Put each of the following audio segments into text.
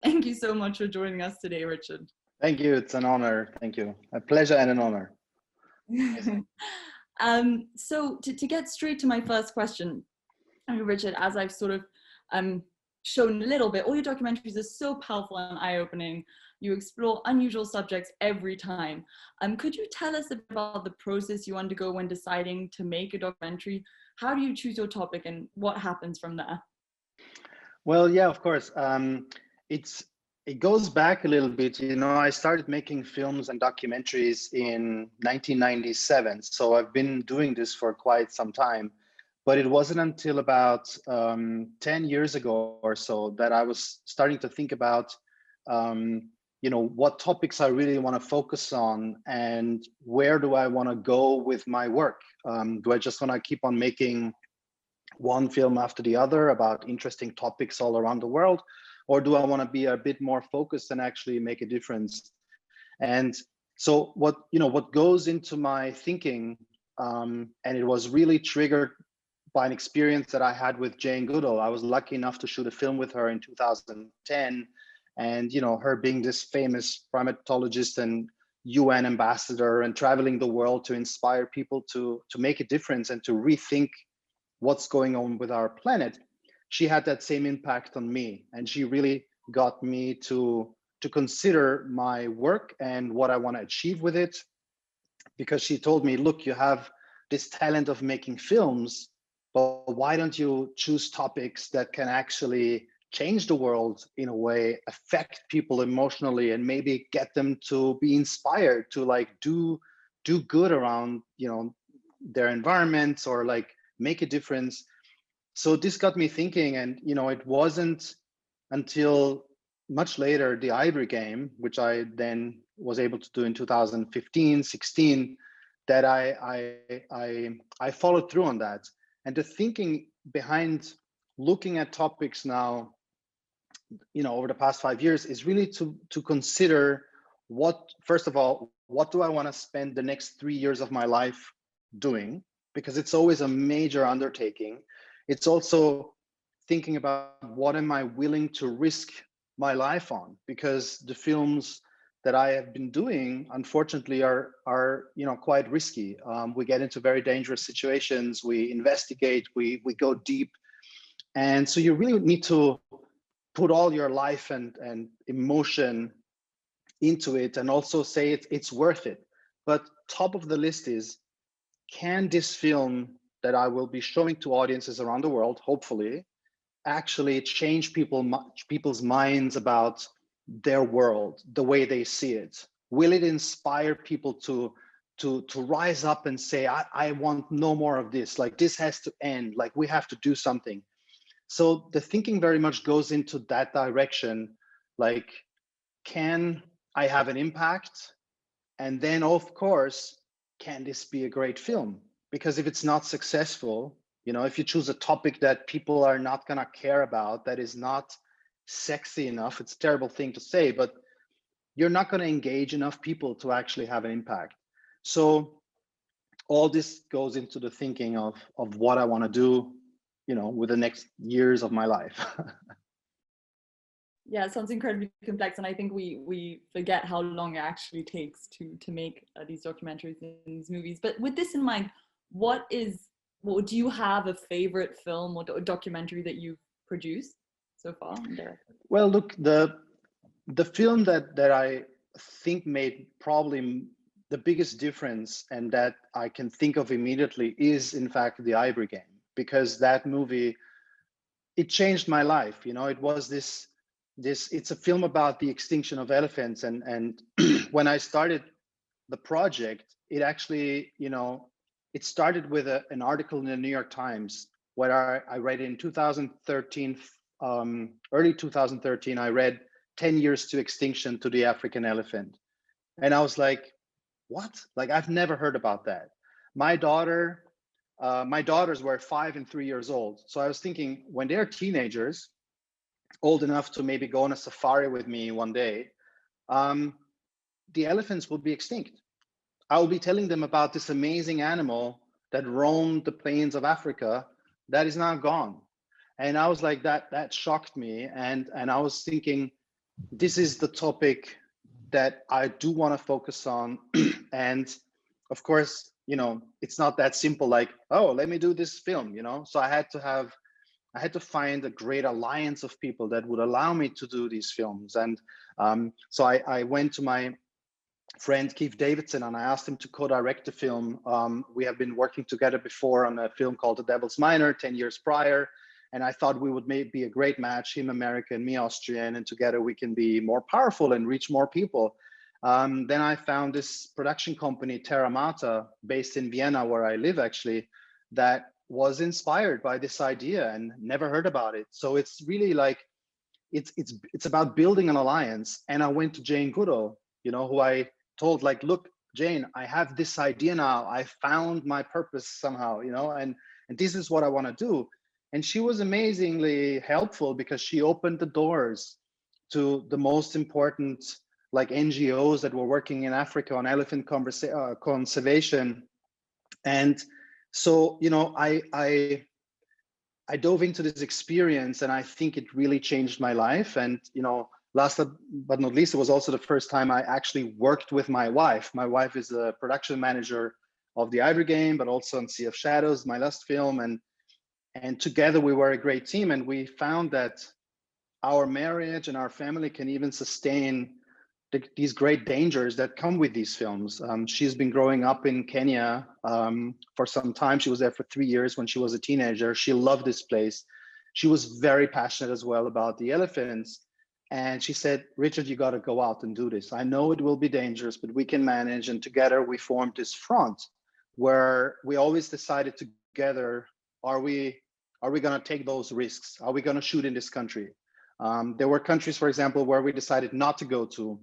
Thank you so much for joining us today, Richard. Thank you. It's an honor. Thank you. A pleasure and an honor. So to get straight to my first question, Richard, as I've sort of shown a little bit, all your documentaries are so powerful and eye-opening. You explore unusual subjects every time. Could you tell us about the process you undergo when deciding to make a documentary? How do you choose your topic and what happens from there? Well, yeah, of course. It goes back a little bit. You know, I started making films and documentaries in 1997. So I've been doing this for quite some time. But it wasn't until about 10 years ago or so that I was starting to think about, you know, what topics I really want to focus on and where do I want to go with my work? Do I just want to keep on making one film after the other about interesting topics all around the world? Or do I want to be a bit more focused and actually make a difference? And so what goes into my thinking, and it was really triggered by an experience that I had with Jane Goodall. I was lucky enough to shoot a film with her in 2010. And, you know, her being this famous primatologist and UN ambassador and traveling the world to inspire people to make a difference and to rethink what's going on with our planet, she had that same impact on me. And she really got me to consider my work and what I want to achieve with it. Because she told me, look, you have this talent of making films, but why don't you choose topics that can actually change the world in a way, affect people emotionally, and maybe get them to be inspired to like do good around, you know, their environments or like make a difference. So this got me thinking, and you know, it wasn't until much later the Ivory Game, which I then was able to do in 2015, 16, that I followed through on that. And the thinking behind looking at topics now, you know, over the past 5 years is really to consider what, first of all, what do I want to spend the next 3 years of my life doing? Because it's always a major undertaking. It's also thinking about what am I willing to risk my life on? Because the films that I have been doing, unfortunately, are you know, quite risky. We get into very dangerous situations. We investigate. We go deep, and so you really need to put all your life and emotion into it, and also say it's worth it. But top of the list is, can this film that I will be showing to audiences around the world, hopefully, actually change people's minds about their world, the way they see it? Will it inspire people to rise up and say, I want no more of this, like this has to end, like we have to do something? So the thinking very much goes into that direction, like, can I have an impact? And then of course, can this be a great film? Because if it's not successful, you know, if you choose a topic that people are not going to care about, that is not sexy enough, it's a terrible thing to say, but you're not going to engage enough people to actually have an impact. So all this goes into the thinking of what I want to do, you know, with the next years of my life. Yeah, it sounds incredibly complex, and I think we forget how long it actually takes to make these documentaries and these movies. But with this in mind, what do you have a favorite film or documentary that you've produced so far? Well, look, the film that I think made probably the biggest difference and that I can think of immediately is in fact the Ivory Game, because that movie, it changed my life. You know, it was this it's a film about the extinction of elephants, and when I started the project, it actually, you know, it started with an article in the New York Times where I read in 2013, early 2013, I read 10 years to extinction to the African elephant. And I was like, what? Like, I've never heard about that. My daughters were 5 and 3 years old. So I was thinking, when they're teenagers, old enough to maybe go on a safari with me one day, the elephants will be extinct. I will be telling them about this amazing animal that roamed the plains of Africa that is now gone. And I was like, that shocked me. And I was thinking, this is the topic that I do want to focus on. And of course, you know, it's not that simple, like, oh, let me do this film, you know. So I had to find a great alliance of people that would allow me to do these films. And so I went to my friend Keith Davidson and I asked him to co-direct the film. We have been working together before on a film called The Devil's Minor 10 years prior. And I thought we would be a great match, him American, me Austrian, and together we can be more powerful and reach more people. Then I found this production company, Terra Mata, based in Vienna, where I live actually, that was inspired by this idea and never heard about it. So it's really like, it's about building an alliance. And I went to Jane Goodall, you know, who I told, like, look, Jane, I have this idea now. I found my purpose somehow, you know, and this is what I want to do. And she was amazingly helpful because she opened the doors to the most important like NGOs that were working in Africa on elephant conservation. And so, you know, I dove into this experience and I think it really changed my life. And, you know, last but not least, it was also the first time I actually worked with my wife. My wife is a production manager of the Ivory Game, but also on Sea of Shadows, my last film. And together we were a great team. And we found that our marriage and our family can even sustain these great dangers that come with these films. She's been growing up in Kenya for some time. She was there for 3 years when she was a teenager. She loved this place. She was very passionate as well about the elephants. And she said, Richard, you got to go out and do this. I know it will be dangerous, but we can manage. And together we formed this front where we always decided together, are we going to take those risks? Are we going to shoot in this country? There were countries, for example, where we decided not to go to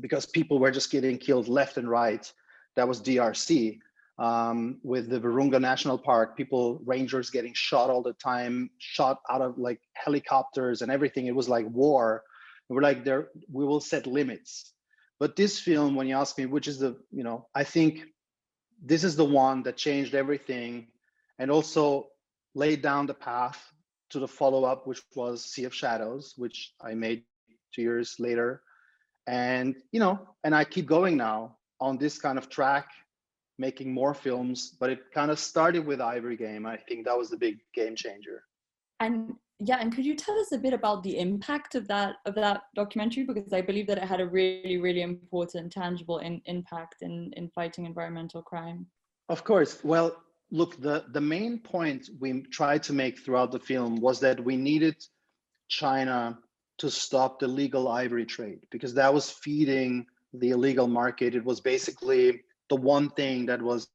because people were just getting killed left and right. That was DRC. With the Virunga National Park, rangers getting shot all the time, shot out of like helicopters and everything. It was like war. And we're like, we will set limits. But this film, when you ask me, which is I think this is the one that changed everything and also laid down the path to the follow-up, which was Sea of Shadows, which I made 2 years later. And, and I keep going now on this kind of track, making more films, but it kind of started with Ivory Game. I think that was the big game changer. And could you tell us a bit about the impact of that documentary? Because I believe that it had a really, really important, tangible impact in fighting environmental crime. Of course. Well, look, the main point we tried to make throughout the film was that we needed China to stop the legal ivory trade because that was feeding the illegal market. It was basically the one thing that was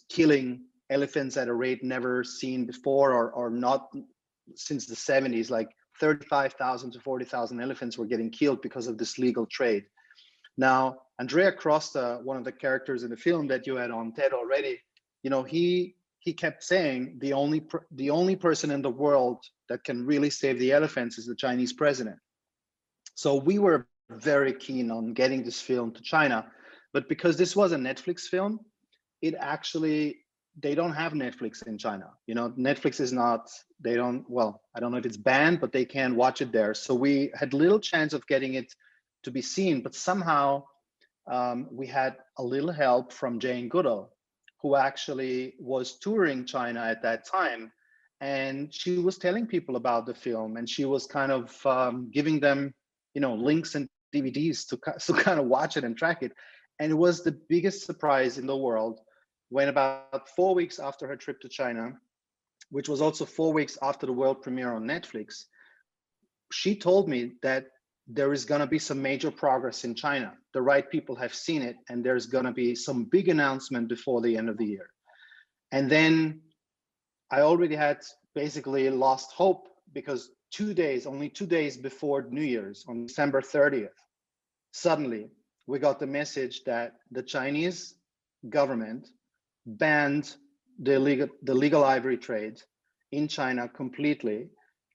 killing elephants at a rate never seen before or not since the 70s. Like 35,000 to 40,000 elephants were getting killed because of this legal trade. Now, Andrea Crosta, one of the characters in the film that you had on TED already, he kept saying the only person in the world that can really save the elephants is the Chinese president. So we were very keen on getting this film to China, but because this was a Netflix film, they don't have Netflix in China. Netflix is not, I don't know if it's banned, but they can't watch it there. So we had little chance of getting it to be seen, but somehow we had a little help from Jane Goodall, who actually was touring China at that time. And she was telling people about the film and she was kind of giving them, links and DVDs to kind of watch it and track it. And it was the biggest surprise in the world when about 4 weeks after her trip to China, which was also 4 weeks after the world premiere on Netflix, she told me that there is going to be some major progress in China. The right people have seen it, and there's going to be some big announcement before the end of the year. And then I already had basically lost hope because only 2 days before New Year's, on December 30th, suddenly we got the message that the Chinese government banned the legal ivory trade in China completely.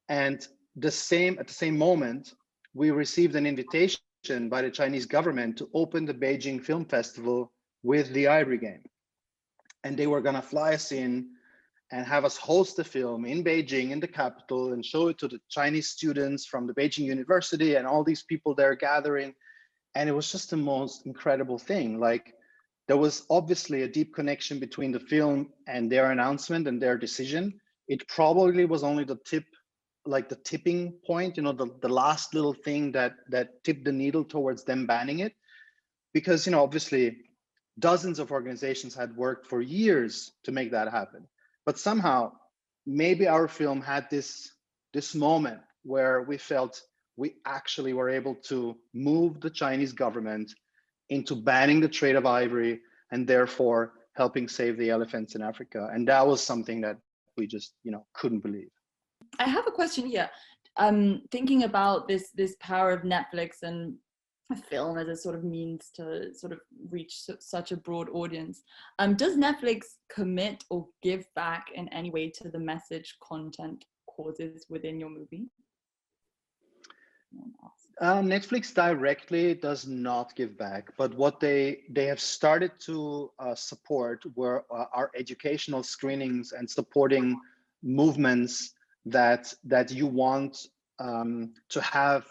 And at the same moment, we received an invitation by the Chinese government to open the Beijing Film Festival with the Ivory Game. And they were going to fly us in and have us host the film in Beijing, in the capital, and show it to the Chinese students from the Beijing University and all these people there gathering. And it was just the most incredible thing. Like, there was obviously a deep connection between the film and their announcement and their decision. It probably was only the tip, like the tipping point, you know, the last little thing that tipped the needle towards them banning it. Because, you know, obviously dozens of organizations had worked for years to make that happen. But somehow, maybe our film had this moment where we felt we actually were able to move the Chinese government into banning the trade of ivory and therefore helping save the elephants in Africa. And that was something that we just, you know, couldn't believe. I have a question here. Thinking about this power of Netflix and a film as a sort of means to sort of reach such a broad audience. Does Netflix commit or give back in any way to the message, content, causes within your movie? Netflix directly does not give back, but what they have started to support were our educational screenings and supporting movements that you want to have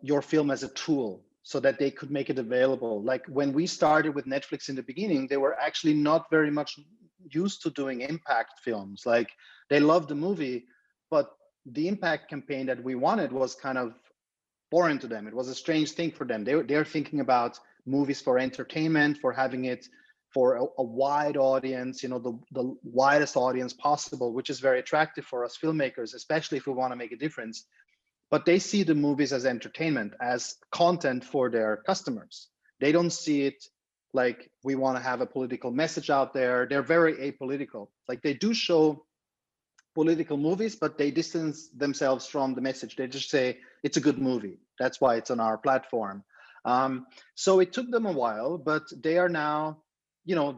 your film as a tool so that they could make it available. Like when we started with Netflix in the beginning, they were actually not very much used to doing impact films. Like they loved the movie, but the impact campaign that we wanted was kind of foreign to them. It was a strange thing for them. They're thinking about movies for entertainment, for having it for a wide audience, you know, the widest audience possible, which is very attractive for us filmmakers, especially if we want to make a difference. But they see the movies as entertainment, as content for their customers. They don't see it like we want to have a political message out there. They're very apolitical. Like they do show political movies, but they distance themselves from the message. They just say, it's a good movie. That's why it's on our platform. So it took them a while, but they are now, you know,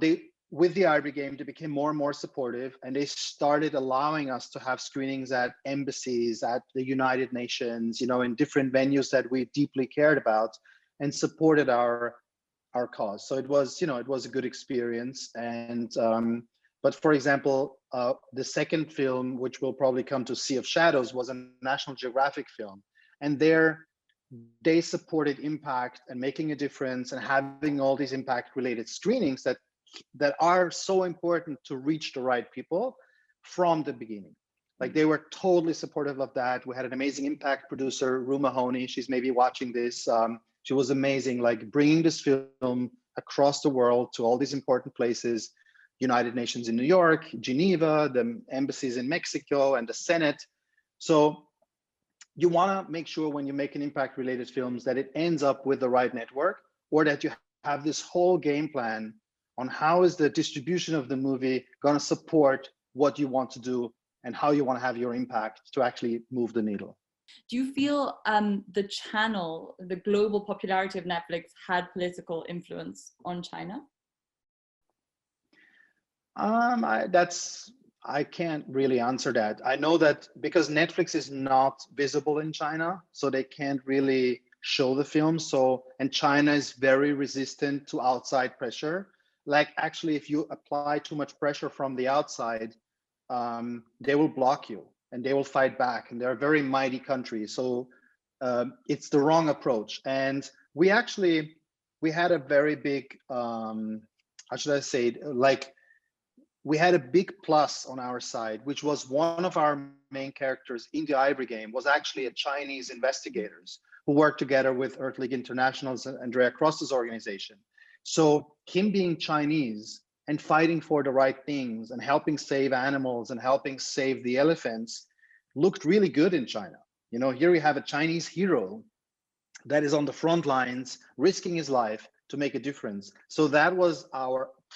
with the Ivory Game, they became more and more supportive, and they started allowing us to have screenings at embassies, at the United Nations, you know, in different venues that we deeply cared about and supported our cause. So it was, you know, it was a good experience. And but for example, the second film, which will probably come to Sea of Shadows, was a National Geographic film, and there they supported impact and making a difference and having all these impact related screenings that are so important to reach the right people from the beginning. Like they were totally supportive of that. We had an amazing impact producer, Rue Mahoney. She's maybe watching this. She was amazing, like bringing this film across the world to all these important places, United Nations in New York, Geneva, the embassies in Mexico, and the Senate. So you want to make sure when you make an impact related films that it ends up with the right network, or that you have this whole game plan on how is the distribution of the movie going to support what you want to do and how you want to have your impact to actually move the needle. Do you feel the channel, the global popularity of Netflix had political influence on China? I can't really answer that. I know that because Netflix is not visible in China, so they can't really show the film. So, and China is very resistant to outside pressure. Like actually, if you apply too much pressure from the outside, they will block you and they will fight back. And they're a very mighty country. So it's the wrong approach. And we had a very big, how should I say it? Like, we had a big plus on our side, which was one of our main characters in the Ivory Game was actually a Chinese investigators who worked together with Earth League International's Andrea Cross's organization. So him being Chinese and fighting for the right things and helping save animals and helping save the elephants looked really good in China. You know, here we have a Chinese hero that is on the front lines, risking his life to make a difference. So that was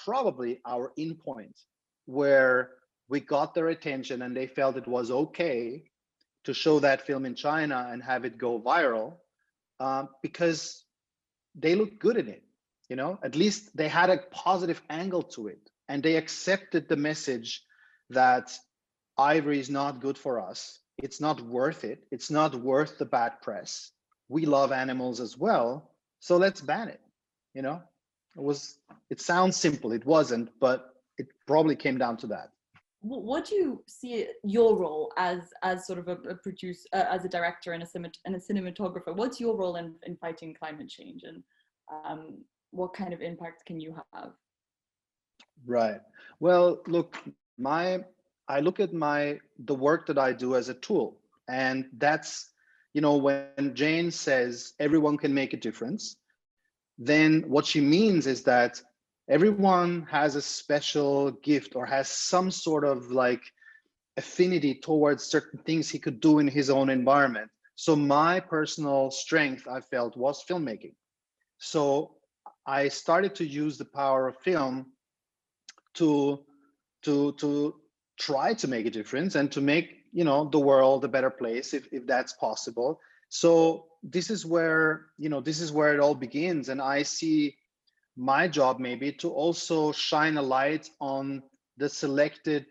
probably our in point, where we got their attention and they felt it was okay to show that film in China and have it go viral because they looked good in it. You know, at least they had a positive angle to it, and they accepted the message that ivory is not good for us. It's not worth it. It's not worth the bad press. We love animals as well, so let's ban it. You know, it sounds simple. It wasn't, but it probably came down to that. what do you see your role as sort of a producer, as a director and a cinematographer? What's your role in fighting climate change, and what kind of impact can you have? Right. Well, look, I look at the work that I do as a tool, and that's, when Jane says everyone can make a difference, then what she means is that everyone has a special gift or has some sort of like affinity towards certain things he could do in his own environment. So my personal strength, I felt, was filmmaking. So I started to use the power of film to to try to make a difference and to make the world a better place, if that's possible. So this is where it all begins, and I see my job maybe to also shine a light on the selected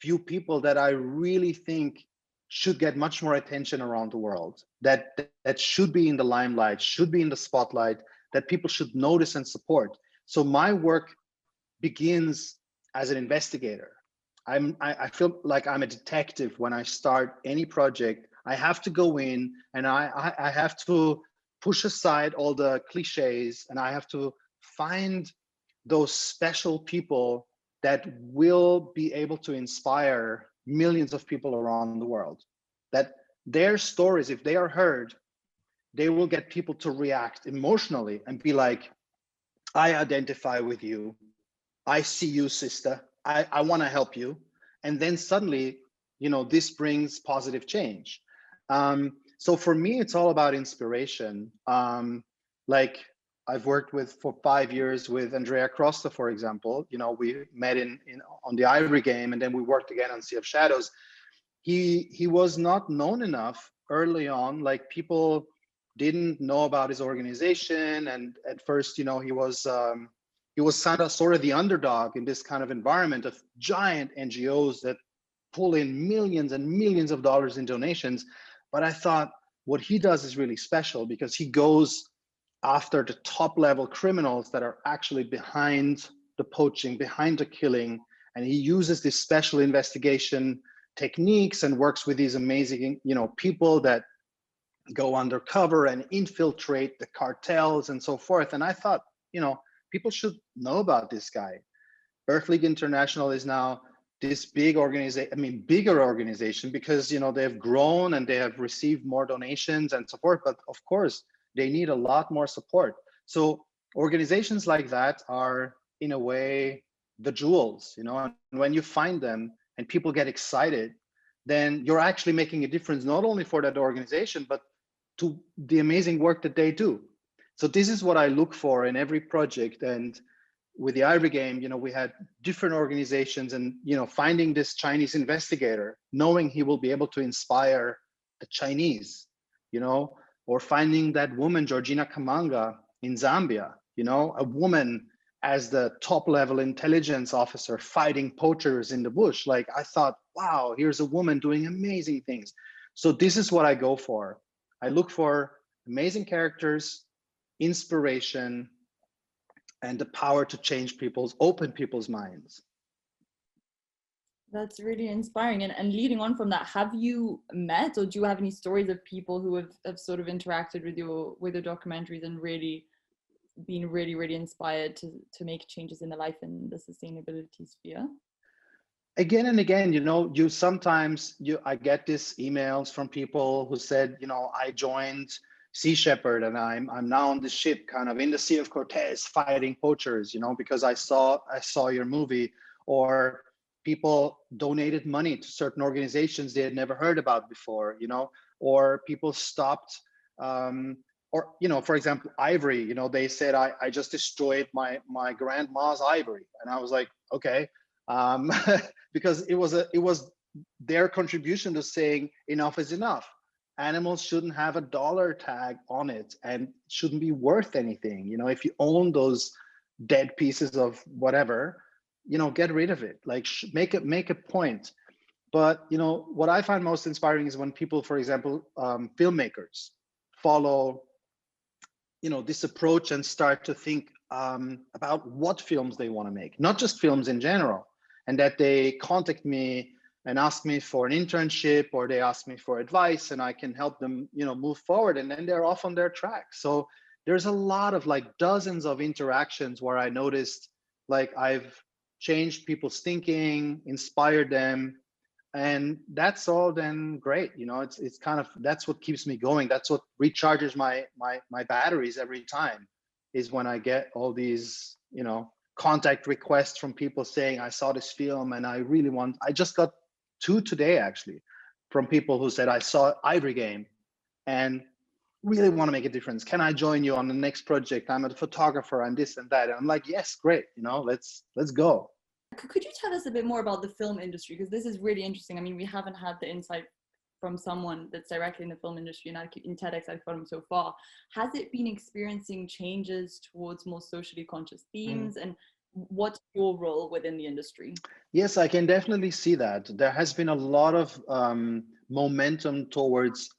few people that I really think should get much more attention around the world, that should be in the limelight, should be in the spotlight, that people should notice and support. So my work begins as an investigator. I feel like I'm a detective when I start any project. I have to go in and I have to push aside all the cliches, and I have to find those special people that will be able to inspire millions of people around the world. That their stories, if they are heard, they will get people to react emotionally and be like, I identify with you. I see you, sister. I want to help you. And then suddenly, this brings positive change. So for me, it's all about inspiration. Like I've worked for 5 years with Andrea Crosta, for example. We met on the Ivory Game, and then we worked again on Sea of Shadows. He was not known enough early on. Like people didn't know about his organization, and at first, he was sort of the underdog in this kind of environment of giant NGOs that pull in millions and millions of dollars in donations. But I thought what he does is really special because he goes after the top level criminals that are actually behind the poaching, behind the killing. And he uses this special investigation techniques and works with these amazing, people that go undercover and infiltrate the cartels and so forth. And I thought, people should know about this guy. Earth League International is now this big organization, bigger organization, because they've grown and they have received more donations and support. But of course, they need a lot more support. So organizations like that are, in a way, the jewels. And when you find them and people get excited, then you're actually making a difference not only for that organization, but to the amazing work that they do. So this is what I look for in every project. And with the Ivory Game, we had different organizations, and finding this Chinese investigator, knowing he will be able to inspire the Chinese, or finding that woman Georgina Kamanga in Zambia, a woman as the top level intelligence officer fighting poachers in the bush. Like I thought, wow, here's a woman doing amazing things. So this is what I go for. I look for amazing characters, inspiration, and the power to open people's minds. That's really inspiring. And leading on from that, have you met, or do you have any stories of people who have sort of interacted with your documentaries and really been really inspired to make changes in their life in the sustainability sphere? Again and again, I get these emails from people who said, I joined Sea Shepherd and I'm now on the ship kind of in the Sea of Cortez fighting poachers, because I saw your movie. Or people donated money to certain organizations they had never heard about before, or people stopped, or, for example, ivory, they said, I just destroyed my grandma's ivory. And I was like, okay. Because it was their contribution to saying enough is enough. Animals shouldn't have a dollar tag on it and shouldn't be worth anything. If you own those dead pieces of whatever, get rid of it. Like make a point. But what I find most inspiring is when people, for example, filmmakers follow this approach and start to think about what films they want to make, not just films in general. and that they contact me and ask me for an internship, or they ask me for advice, and I can help them, move forward, and then they're off on their track. So there's a lot of like dozens of interactions where I noticed like I've changed people's thinking, inspired them, and that's all then great. It's kind of, that's what keeps me going. That's what recharges my batteries every time, is when I get all these contact requests from people saying, I saw this film and I just got two today actually, from people who said, I saw Ivory Game and really want to make a difference. Can I join you on the next project? I'm a photographer, I'm this and that. And I'm like, yes, great. Let's go. Could you tell us a bit more about the film industry? Because this is really interesting. I mean, we haven't had the insight from someone that's directly in the film industry in TEDxArchivorum so far. Has it been experiencing changes towards more socially conscious themes? And what's your role within the industry? Yes, I can definitely see that. There has been a lot of momentum towards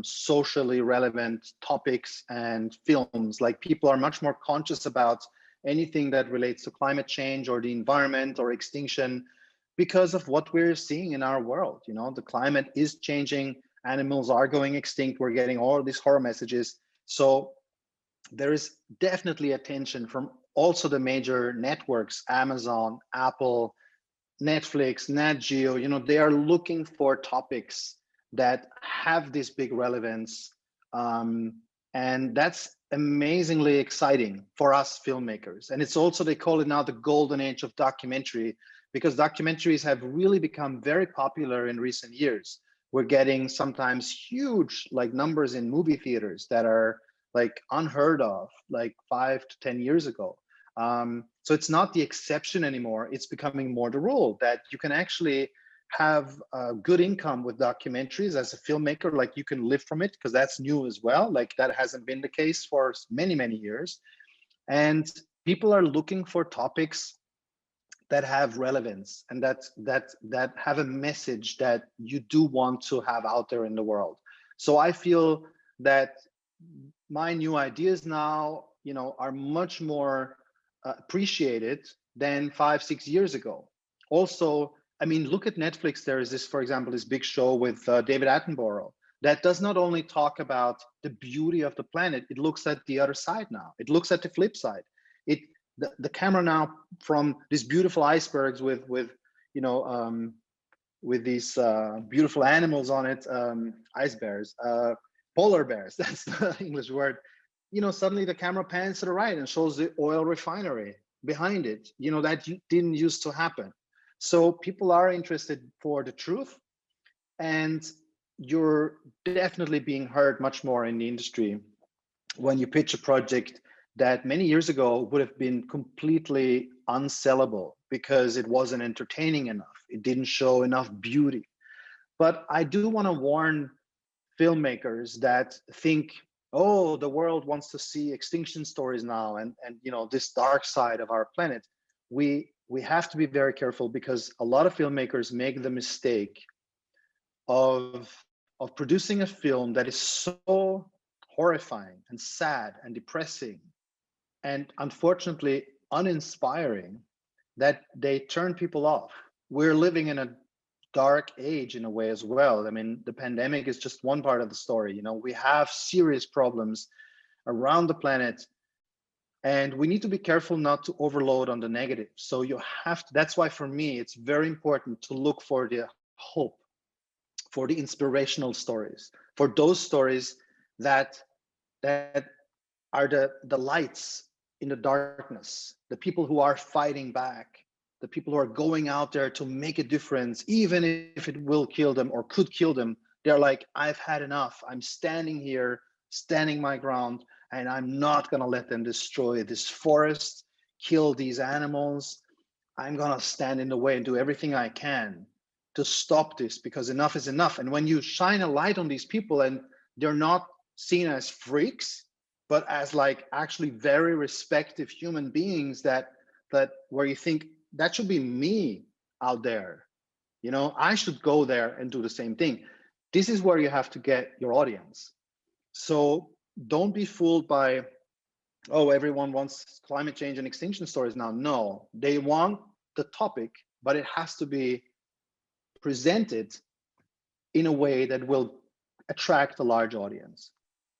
socially relevant topics and films. Like, people are much more conscious about anything that relates to climate change or the environment or extinction, because of what we're seeing in our world. The climate is changing, animals are going extinct, we're getting all of these horror messages. So there is definitely attention from also the major networks, Amazon, Apple, Netflix, Nat Geo. They are looking for topics that have this big relevance. And that's amazingly exciting for us filmmakers. And it's also, they call it now the golden age of documentary, because documentaries have really become very popular in recent years. We're getting sometimes huge like numbers in movie theaters that are like unheard of like 5 to 10 years ago. So it's not the exception anymore. It's becoming more the rule, that you can actually have a good income with documentaries as a filmmaker. Like, you can live from it, because that's new as well. Like, that hasn't been the case for many, many years. And people are looking for topics that have relevance and that have a message that you do want to have out there in the world. So I feel that my new ideas now, are much more appreciated than 5-6 years ago. Also, I mean, look at Netflix. There is this, for example, this big show with David Attenborough that does not only talk about the beauty of the planet, it looks at the other side now. It looks at the flip side. The camera now, from these beautiful icebergs with these beautiful animals on it, ice bears, polar bears, that's the English word. Suddenly the camera pans to the right and shows the oil refinery behind it. That didn't used to happen. So people are interested for the truth, and you're definitely being heard much more in the industry when you pitch a project that many years ago would have been completely unsellable because it wasn't entertaining enough. It didn't show enough beauty. But I do want to warn filmmakers that think, oh, the world wants to see extinction stories now, and this dark side of our planet. We have to be very careful, because a lot of filmmakers make the mistake of producing a film that is so horrifying and sad and depressing and unfortunately uninspiring that they turn people off. We're living in a dark age in a way as well. I mean, the pandemic is just one part of the story. We have serious problems around the planet, and we need to be careful not to overload on the negative. So that's why for me, it's very important to look for the hope, for the inspirational stories, for those stories that are the lights in the darkness, the people who are fighting back, the people who are going out there to make a difference, even if it will kill them or could kill them. They're like, I've had enough. I'm standing here, standing my ground, and I'm not going to let them destroy this forest, kill these animals. I'm going to stand in the way and do everything I can to stop this, because enough is enough. And when you shine a light on these people, and they're not seen as freaks, but as like actually very respective human beings, that where you think that should be me out there, I should go there and do the same thing. This is where you have to get your audience. So don't be fooled by, oh, everyone wants climate change and extinction stories now. No, they want the topic but it has to be presented in a way that will attract a large audience.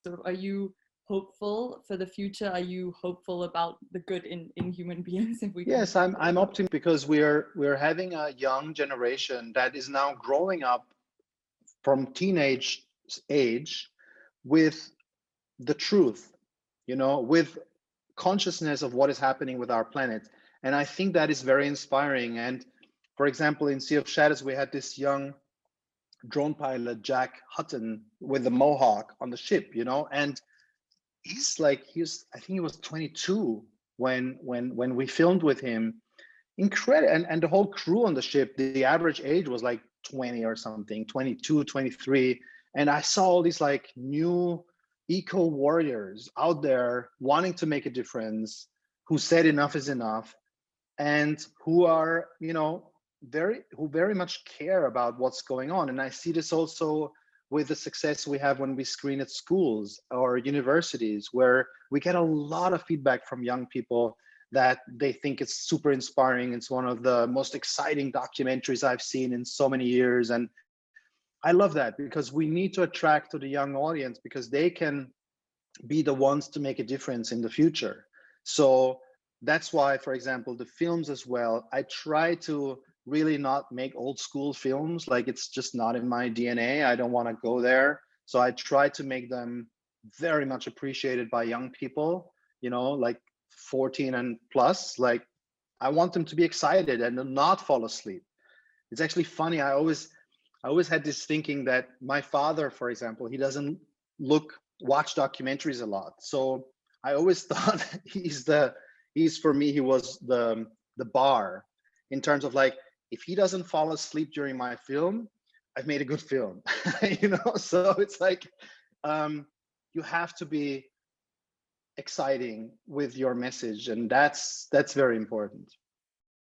So are you hopeful for the future? Are you hopeful about the good in human beings? If we can... Yes, I'm optimistic because we're having a young generation that is now growing up from teenage age with the truth, with consciousness of what is happening with our planet. And I think that is very inspiring. And for example, in Sea of Shadows, we had this young drone pilot, Jack Hutton, with the Mohawk on the ship, and I think he was 22 when we filmed with him. Incredible. And the whole crew on the ship, the average age was like 20 or something, 22, 23. And I saw all these like new eco warriors out there wanting to make a difference, who said enough is enough, and who are, very much care about what's going on. And I see this also with the success we have when we screen at schools or universities, where we get a lot of feedback from young people that they think it's super inspiring. It's one of the most exciting documentaries I've seen in so many years. And I love that, because we need to attract to the young audience, because they can be the ones to make a difference in the future. So that's why, for example, the films as well, I try to really not make old school films. Like, it's just not in my DNA. I don't want to go there. So I try to make them very much appreciated by young people, like 14 and plus. Like, I want them to be excited and not fall asleep. It's actually funny. I always had this thinking that my father, for example, he doesn't watch documentaries a lot. So I always thought he was the bar, in terms of like, if he doesn't fall asleep during my film, I've made a good film. So it's like, you have to be exciting with your message, and that's very important.